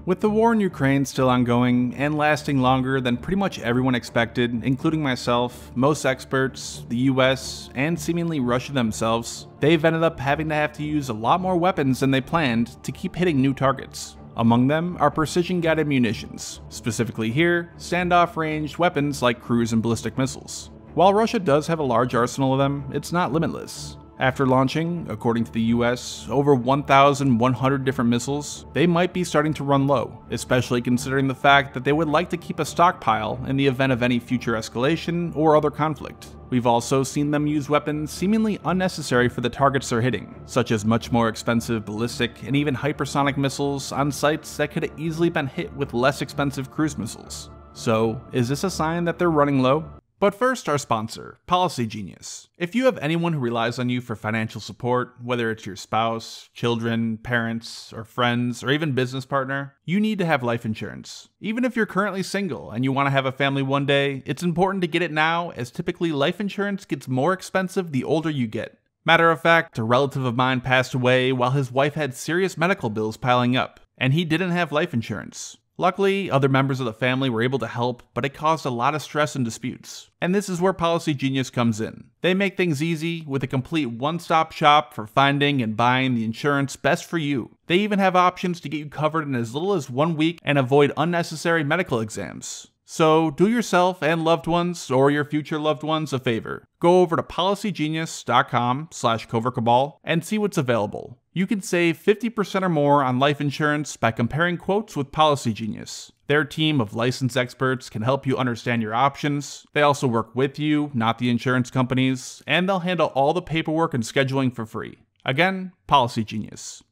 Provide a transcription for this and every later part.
With the war in Ukraine still ongoing and lasting longer than pretty much everyone expected, including myself, most experts, the US, and seemingly Russia themselves, they've ended up having to use a lot more weapons than they planned to keep hitting new targets. Among them are precision-guided munitions, specifically here, standoff-ranged weapons like cruise and ballistic missiles. While Russia does have a large arsenal of them, it's not limitless. After launching, according to the US, over 1,100 different missiles, they might be starting to run low, especially considering the fact that they would like to keep a stockpile in the event of any future escalation or other conflict. We've also seen them use weapons seemingly unnecessary for the targets they're hitting, such as much more expensive ballistic and even hypersonic missiles on sites that could have easily been hit with less expensive cruise missiles. So, is this a sign that they're running low? But first, our sponsor, Policy Genius. If you have anyone who relies on you for financial support, whether it's your spouse, children, parents, or friends, or even business partner, you need to have life insurance. Even if you're currently single and you want to have a family one day, it's important to get it now, as typically life insurance gets more expensive the older you get. Matter of fact, a relative of mine passed away while his wife had serious medical bills piling up, and he didn't have life insurance. Luckily, other members of the family were able to help, but it caused a lot of stress and disputes. And this is where Policy Genius comes in. They make things easy with a complete one-stop shop for finding and buying the insurance best for you. They even have options to get you covered in as little as 1 week and avoid unnecessary medical exams. So do yourself and loved ones, or your future loved ones, a favor. Go over to policygenius.com/covercabal and see what's available. You can save 50% or more on life insurance by comparing quotes with Policy Genius. Their team of licensed experts can help you understand your options. They also work with you, not the insurance companies, and they'll handle all the paperwork and scheduling for free. Again, Policy Genius.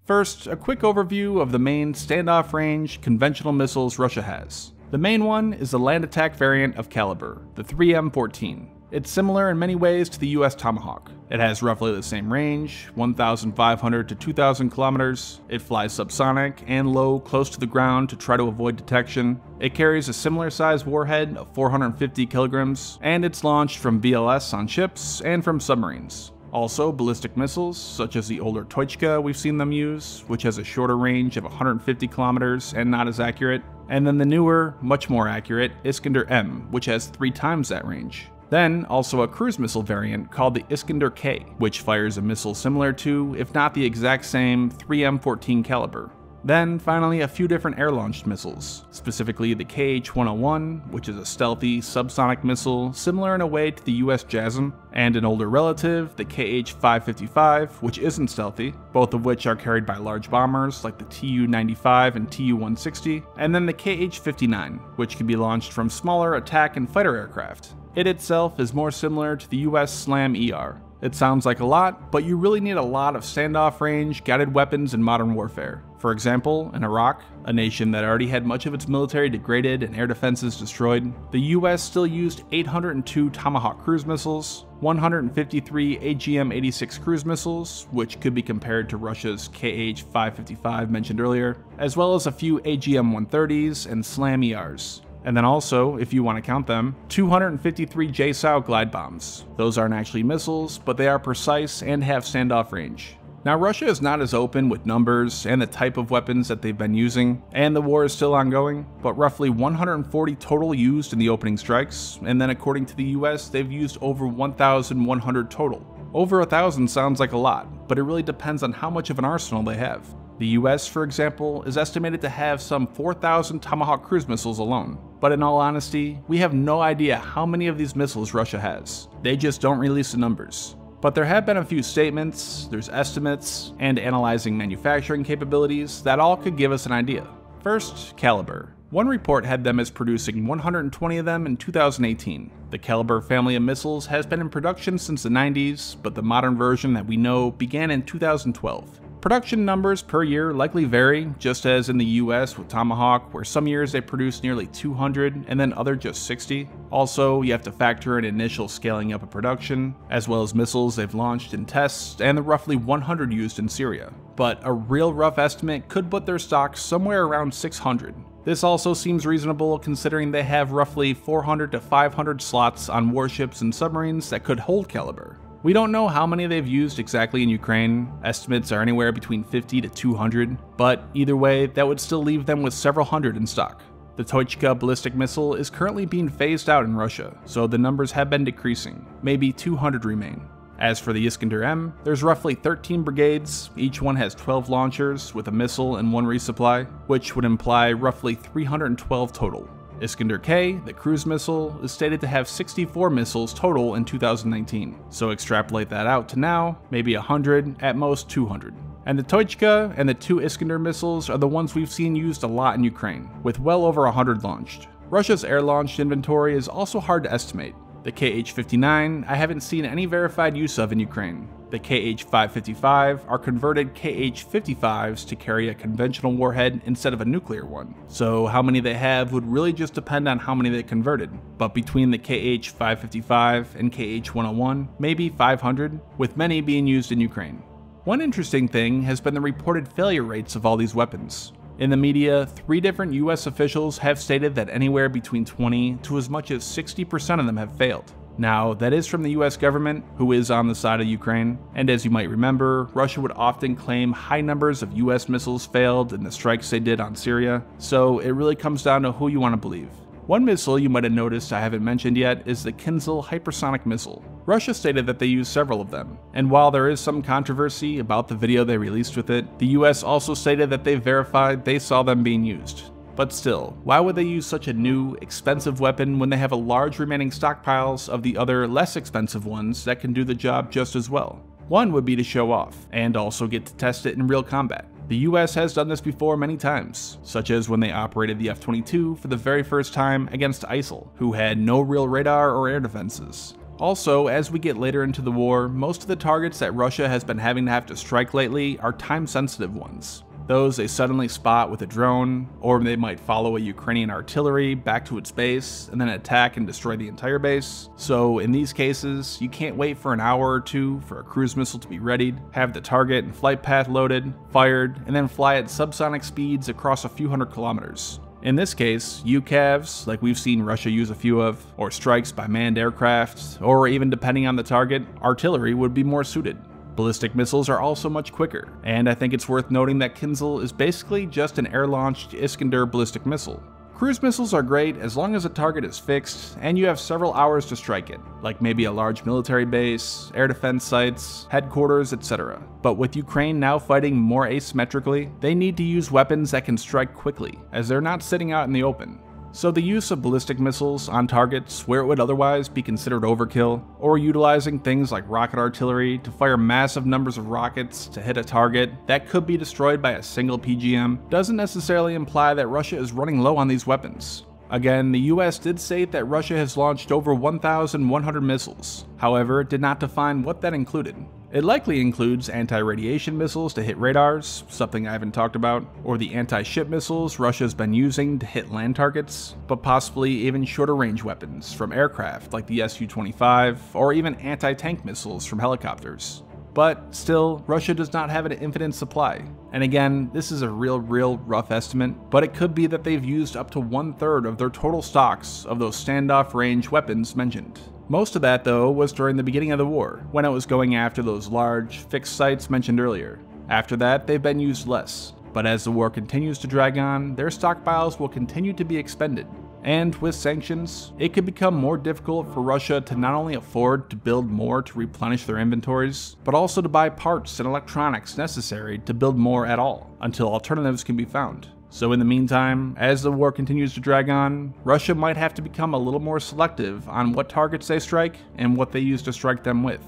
First, a quick overview of the main standoff range conventional missiles Russia has. The main one is the land attack variant of caliber, the 3M14. It's similar in many ways to the US Tomahawk. It has roughly the same range, 1,500 to 2,000 kilometers. It flies subsonic and low, close to the ground to try to avoid detection. It carries a similar size warhead of 450 kilograms, and it's launched from BLS on ships and from submarines. Also, ballistic missiles, such as the older Tochka we've seen them use, which has a shorter range of 150 kilometers and not as accurate. And then the newer, much more accurate, Iskander-M, which has 3 times that range. Then, also a cruise missile variant called the Iskander-K, which fires a missile similar to, if not the exact same, 3M14 caliber. Then, finally, a few different air-launched missiles, specifically the KH-101, which is a stealthy, subsonic missile similar in a way to the US JASSM, and an older relative, the KH-555, which isn't stealthy, both of which are carried by large bombers like the Tu-95 and Tu-160, and then the KH-59, which can be launched from smaller attack and fighter aircraft. It itself is more similar to the US SLAM-ER. It sounds like a lot, but you really need a lot of standoff range, guided weapons in modern warfare. For example, in Iraq, a nation that already had much of its military degraded and air defenses destroyed, the US still used 802 Tomahawk cruise missiles, 153 AGM-86 cruise missiles, which could be compared to Russia's KH-555 mentioned earlier, as well as a few AGM-130s and SLAM-ERs. And then also, if you want to count them, 253 JSOW glide bombs. Those aren't actually missiles, but they are precise and have standoff range. Now, Russia is not as open with numbers and the type of weapons that they've been using, and the war is still ongoing, but roughly 140 total used in the opening strikes, and then according to the US, they've used over 1,100 total. Over 1,000 sounds like a lot, but it really depends on how much of an arsenal they have. The US, for example, is estimated to have some 4,000 Tomahawk cruise missiles alone. But in all honesty, we have no idea how many of these missiles Russia has. They just don't release the numbers. But there have been a few statements, there's estimates, and analyzing manufacturing capabilities that all could give us an idea. First, caliber. One report had them as producing 120 of them in 2018. The Caliber family of missiles has been in production since the 90s, but the modern version that we know began in 2012. Production numbers per year likely vary, just as in the US with Tomahawk, where some years they produce nearly 200 and then other just 60. Also, you have to factor in initial scaling up of production, as well as missiles they've launched in tests and the roughly 100 used in Syria. But a real rough estimate could put their stock somewhere around 600. This also seems reasonable considering they have roughly 400 to 500 slots on warships and submarines that could hold Caliber. We don't know how many they've used exactly in Ukraine. Estimates are anywhere between 50 to 200, but either way, that would still leave them with several hundred in stock. The Tochka ballistic missile is currently being phased out in Russia, so the numbers have been decreasing. Maybe 200 remain. As for the Iskander M, there's roughly 13 brigades, each one has 12 launchers with a missile and 1 resupply, which would imply roughly 312 total. Iskander K, the cruise missile, is stated to have 64 missiles total in 2019, so extrapolate that out to now, maybe 100, at most 200. And the Tochka and the 2 Iskander missiles are the ones we've seen used a lot in Ukraine, with well over 100 launched. Russia's air-launched inventory is also hard to estimate. The Kh-59 I haven't seen any verified use of in Ukraine. The Kh-555 are converted Kh-55s to carry a conventional warhead instead of a nuclear one, so how many they have would really just depend on how many they converted. But between the Kh-555 and Kh-101, maybe 500, with many being used in Ukraine. One interesting thing has been the reported failure rates of all these weapons. In the media, 3 different US officials have stated that anywhere between 20 to as much as 60% of them have failed. Now, that is from the US government, who is on the side of Ukraine, and as you might remember, Russia would often claim high numbers of US missiles failed in the strikes they did on Syria, so it really comes down to who you want to believe. One missile you might have noticed I haven't mentioned yet is the Kinzhal hypersonic missile. Russia stated that they used several of them, and while there is some controversy about the video they released with it, the US also stated that they verified they saw them being used. But still, why would they use such a new, expensive weapon when they have a large remaining stockpiles of the other, less expensive ones that can do the job just as well? One would be to show off, and also get to test it in real combat. The US has done this before many times, such as when they operated the F-22 for the very first time against ISIL, who had no real radar or air defenses. Also, as we get later into the war, most of the targets that Russia has been having to have to strike lately are time-sensitive ones. Those they suddenly spot with a drone, or they might follow a Ukrainian artillery back to its base and then attack and destroy the entire base. So in these cases, you can't wait for an hour or two for a cruise missile to be readied, have the target and flight path loaded, fired, and then fly at subsonic speeds across a few hundred kilometers. In this case, UCAVs, like we've seen Russia use a few of, or strikes by manned aircraft, or even depending on the target, artillery would be more suited. Ballistic missiles are also much quicker, and I think it's worth noting that Kinzhal is basically just an air-launched Iskander ballistic missile. Cruise missiles are great as long as the target is fixed and you have several hours to strike it, like maybe a large military base, air defense sites, headquarters, etc. But with Ukraine now fighting more asymmetrically, they need to use weapons that can strike quickly, as they're not sitting out in the open. So the use of ballistic missiles on targets where it would otherwise be considered overkill, or utilizing things like rocket artillery to fire massive numbers of rockets to hit a target that could be destroyed by a single PGM, doesn't necessarily imply that Russia is running low on these weapons. Again, the US did state that Russia has launched over 1,100 missiles, however, it did not define what that included. It likely includes anti-radiation missiles to hit radars, something I haven't talked about, or the anti-ship missiles Russia's been using to hit land targets, but possibly even shorter range weapons from aircraft like the Su-25, or even anti-tank missiles from helicopters. But still, Russia does not have an infinite supply. And again, this is a real rough estimate, but it could be that they've used up to 1/3 of their total stocks of those standoff range weapons mentioned. Most of that, though, was during the beginning of the war, when it was going after those large, fixed sites mentioned earlier. After that, they've been used less. But as the war continues to drag on, their stockpiles will continue to be expended. And with sanctions, it could become more difficult for Russia to not only afford to build more to replenish their inventories, but also to buy parts and electronics necessary to build more at all, until alternatives can be found. So in the meantime, as the war continues to drag on, Russia might have to become a little more selective on what targets they strike and what they use to strike them with.